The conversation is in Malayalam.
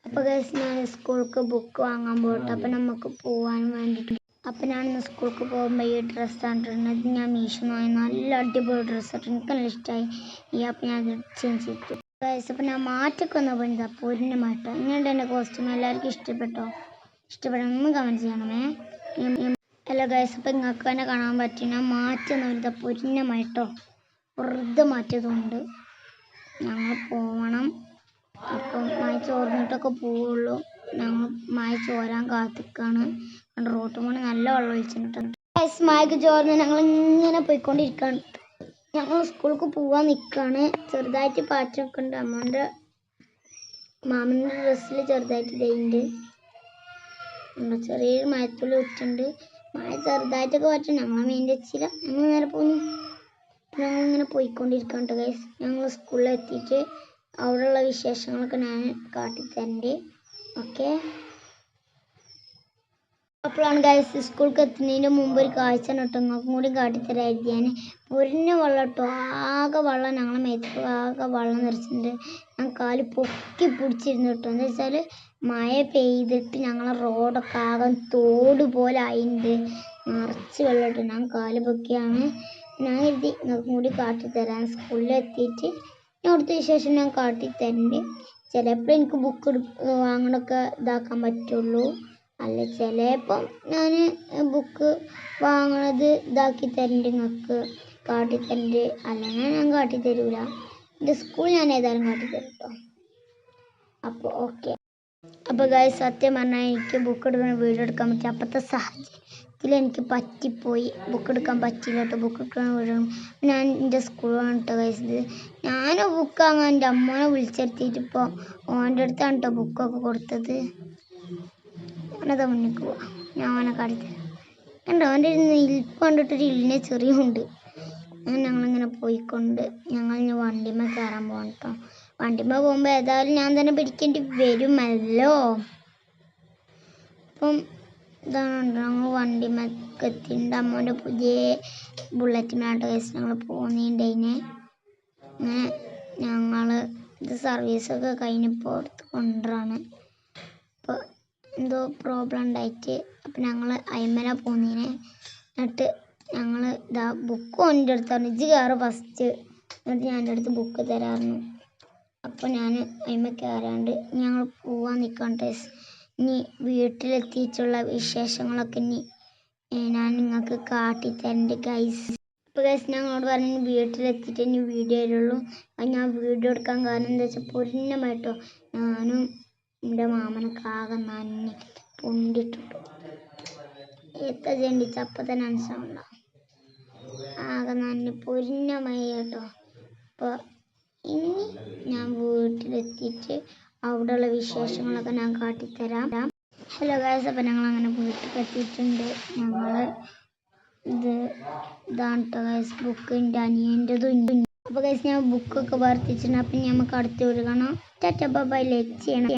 അപ്പോൾ ഗൈസ് ഞാൻ സ്കൂൾക്ക് ബുക്ക് വാങ്ങാൻ പോട്ടെ. അപ്പം നമുക്ക് പോകാൻ വേണ്ടിയിട്ട് അപ്പം ഞാനിന്ന് സ്കൂൾക്ക് പോകുമ്പോൾ ഈ ഡ്രസ്സാണ് ഇടുന്നത്. ഞാൻ മീഷോന്ന് വാങ്ങി നല്ല അടിപൊളി ഡ്രസ്സായിട്ട് എനിക്ക് നല്ല ഇഷ്ടമായി. അപ്പം ഞാൻ ചേഞ്ച് ചെയ്തു ഗൈസ്. അപ്പം ഞാൻ മാറ്റൊക്കെ ഒന്ന് പോയത് പൂർണ്ണമായിട്ടോ. ഇങ്ങനെയുണ്ട് എൻ്റെ കോസ്റ്റ്യൂം. എല്ലാവർക്കും ഇഷ്ടപ്പെട്ടോ? ഇഷ്ടപ്പെടണമെന്ന് കമൻറ്റ് ചെയ്യണമേ. അല്ല ഗൈസ്, അപ്പം നിങ്ങൾക്ക് തന്നെ കാണാൻ പറ്റും ഞാൻ മാറ്റൊന്നും ഇല്ല പൂർണ്ണമായിട്ടോ. വെറുതെ മാറ്റിയതുകൊണ്ട് ഞങ്ങൾ പോകണം. അപ്പം മായ ചോർന്നിട്ടൊക്കെ പോവുള്ളൂ. ഞങ്ങൾ മായ ചോരാൻ കാത്തിക്കാണ്. റോട്ട് മണി നല്ല വെള്ളം ഒഴിച്ചിട്ടുണ്ട്. മയക്ക് ചോർന്ന് ഞങ്ങൾ ഇങ്ങനെ പോയിക്കൊണ്ടിരിക്കുകയാണ്. ഞങ്ങൾ സ്കൂൾക്ക് പോകാൻ നിൽക്കുകയാണ്. ചെറുതായിട്ട് പാറ്റൊക്കെ ഉണ്ട്. അമ്മൻ്റെ മാമൻ്റെ ഡ്രസ്സിൽ ചെറുതായിട്ട് ഇതുണ്ട്. ചെറിയൊരു മയത്തുള്ളി വെച്ചിട്ടുണ്ട്. മഴ ചെറുതായിട്ടൊക്കെ പറ്റും. ഞങ്ങൾ മീൻ്റെ വെച്ചില്ല. ഞങ്ങൾ നേരെ പോന്നു. ഞങ്ങളിങ്ങനെ പോയിക്കൊണ്ടിരിക്കുകയാണ് ഗൈസ്. ഞങ്ങൾ സ്കൂളിൽ എത്തിയിട്ട് അവിടെയുള്ള വിശേഷങ്ങളൊക്കെ ഞാൻ കാട്ടിത്തരണ്ട്. ഓക്കെ, അപ്പോഴാണ് ഗൈസ് സ്കൂൾക്ക് എത്തുന്നതിന് മുമ്പ് ഒരു കാഴ്ച കേട്ടോ നിങ്ങൾക്കും കൂടി കാട്ടിത്തരായിരുന്നു. ഞാൻ പൊരിഞ്ഞ വെള്ളം കേട്ടോ. ആകെ വെള്ളം ഞങ്ങളെ മേത്ത് ആകെ വെള്ളം നിറച്ചിട്ടുണ്ട്. ഞാൻ കാല് പൊക്കി പിടിച്ചിരുന്നു കേട്ടോ. എന്താ വെച്ചാൽ മഴ പെയ്തിട്ട് ഞങ്ങളെ റോഡൊക്കെ ആകെ തോട് പോലെ ആയിട്ടുണ്ട്. നിറച്ച് വെള്ളം ഇട്ടു. ഞാൻ കാല് പൊക്കിയാണ്. ഞാൻ കരുതി നിങ്ങൾക്കും കൂടി കാട്ടിത്തരാൻ. സ്കൂളിൽ എത്തിയിട്ട് അവിടുത്തെ വിശേഷം ഞാൻ കാട്ടിത്തരണ്ട്. ചിലപ്പോൾ എനിക്ക് ബുക്ക് വാങ്ങണമൊക്കെ ഇതാക്കാൻ പറ്റുള്ളൂ. അല്ല ചിലപ്പം ഞാൻ ബുക്ക് വാങ്ങണത് ഇതാക്കി തരണ്ട്, നിങ്ങൾക്ക് കാട്ടിത്തരണ്ട്. അല്ലെങ്കിൽ ഞാൻ കാട്ടിത്തരൂല. എൻ്റെ സ്കൂൾ ഞാൻ ഏതായാലും കാട്ടിത്തരും കേട്ടോ. അപ്പോൾ ഓക്കെ. അപ്പോൾ ഗൈസ് സത്യം പറഞ്ഞാൽ എനിക്ക് ബുക്ക് എടുക്കാൻ വീഡിയോ എടുക്കാൻ പറ്റും. അപ്പോഴത്തെ സാഹചര്യത്തിൽ എനിക്ക് പറ്റിപ്പോയി. ബുക്ക് എടുക്കാൻ പറ്റില്ല കേട്ടോ. ബുക്ക് എടുക്കാൻ വീഡിയോ ഞാൻ എൻ്റെ സ്കൂളാണ് കേട്ടോ ഗൈസ്. ഇത് ഞാൻ ബുക്ക് വാങ്ങാൻ എൻ്റെ അമ്മനെ വിളിച്ചെടുത്തിട്ട് ഇപ്പോൾ ഓൻ്റെ അടുത്താണ് കേട്ടോ ബുക്കൊക്കെ കൊടുത്തത്. ഞാനത് മുന്നിലേക്ക് പോവാം. ഞാൻ അവനെ കാട്ടിത്തരാം. കണ്ടോ അവൻ്റെ ഇൽപ്പ് കണ്ടിട്ടൊരു ഇല്ലിനെ ചെറിയുണ്ട്. അങ്ങനെ ഞങ്ങളിങ്ങനെ പോയിക്കൊണ്ട് ഞങ്ങൾ ഇനി വണ്ടിമേ കയറാൻ പോകണം കേട്ടോ. വണ്ടിമേ പോകുമ്പോൾ ഏതായാലും ഞാൻ തന്നെ പിടിക്കേണ്ടി വരുമല്ലോ. അപ്പം ഇതാണ് ഞങ്ങൾ വണ്ടിമേക്ക് എത്തിയിട്ടുണ്ട്. അമ്മേൻ്റെ പുതിയ ബുള്ളറ്റിനായിട്ട് കേസ് ഞങ്ങൾ പോകുന്നുണ്ടതിനെ. അങ്ങനെ ഞങ്ങൾ ഇത് സർവീസൊക്കെ കഴിഞ്ഞപ്പോൾ എടുത്ത് കൊണ്ടുവരാണ്. അപ്പോൾ എന്തോ പ്രോബ്ലം ഉണ്ടായിട്ട് അപ്പം ഞങ്ങൾ അയിമല പോകുന്നതിനെ. എന്നിട്ട് ഞങ്ങൾ ഇതാ ബുക്ക് എൻ്റെ അടുത്താണ്. ഇജ്ജ് കയറ് ഫസ്റ്റ്. എന്നിട്ട് ഞാൻ എൻ്റെ അടുത്ത് ബുക്ക് തരാറുണ്ട്. അപ്പോൾ ഞാൻ അയിമ കയറാണ്ട് ഞങ്ങൾ പോവാൻ നിൽക്കാം ടേസ്. ഇനി വീട്ടിലെത്തിയിട്ടുള്ള വിശേഷങ്ങളൊക്കെ ഇനി ഞാൻ നിങ്ങൾക്ക് കാട്ടിത്തരണ്ട് ഗൈസ്. അപ്പോൾ ഗൈസ് ഞങ്ങളോട് പറഞ്ഞു വീട്ടിലെത്തിയിട്ട് ഇനി വീഡിയോ വരുള്ളൂ. അത് ഞാൻ വീഡിയോ എടുക്കാൻ കാരണം എന്താ വെച്ചാൽ പൂർണ്ണമായിട്ടോ ഞാനും എൻ്റെ മാമനൊക്കെ ആകെ നന്ദി പൊണ്ടിട്ടിട്ടു. എത്ര ചെണ്ടിച്ച അപ്പം തന്നെ മനസ്സിലാവണ്ട. ആകെ നന്ദി പൊരിഞ്ഞമായി കേട്ടോ. അപ്പോൾ ഇനി ഞാൻ വീട്ടിലെത്തിയിട്ട് അവിടെയുള്ള വിശേഷങ്ങളൊക്കെ ഞാൻ കാട്ടിത്തരാം. ഹലോ ഗൈസ്, അപ്പം ഞങ്ങൾ അങ്ങനെ വീട്ടിൽ എത്തിയിട്ടുണ്ട്. ഞങ്ങൾ ഇതാണ് കേട്ടോ ഗൈസ് ബുക്ക് എൻ്റെ അനിയൻ്റെതും. അപ്പോൾ ഗൈസ് ഞാൻ ബുക്കൊക്കെ വർത്തിച്ചിട്ടുണ്ട്. അപ്പം നമുക്ക് അടുത്ത ഒരു കാണാം. Tata bye bye. ലൈക്ക് ചെയ്യണം.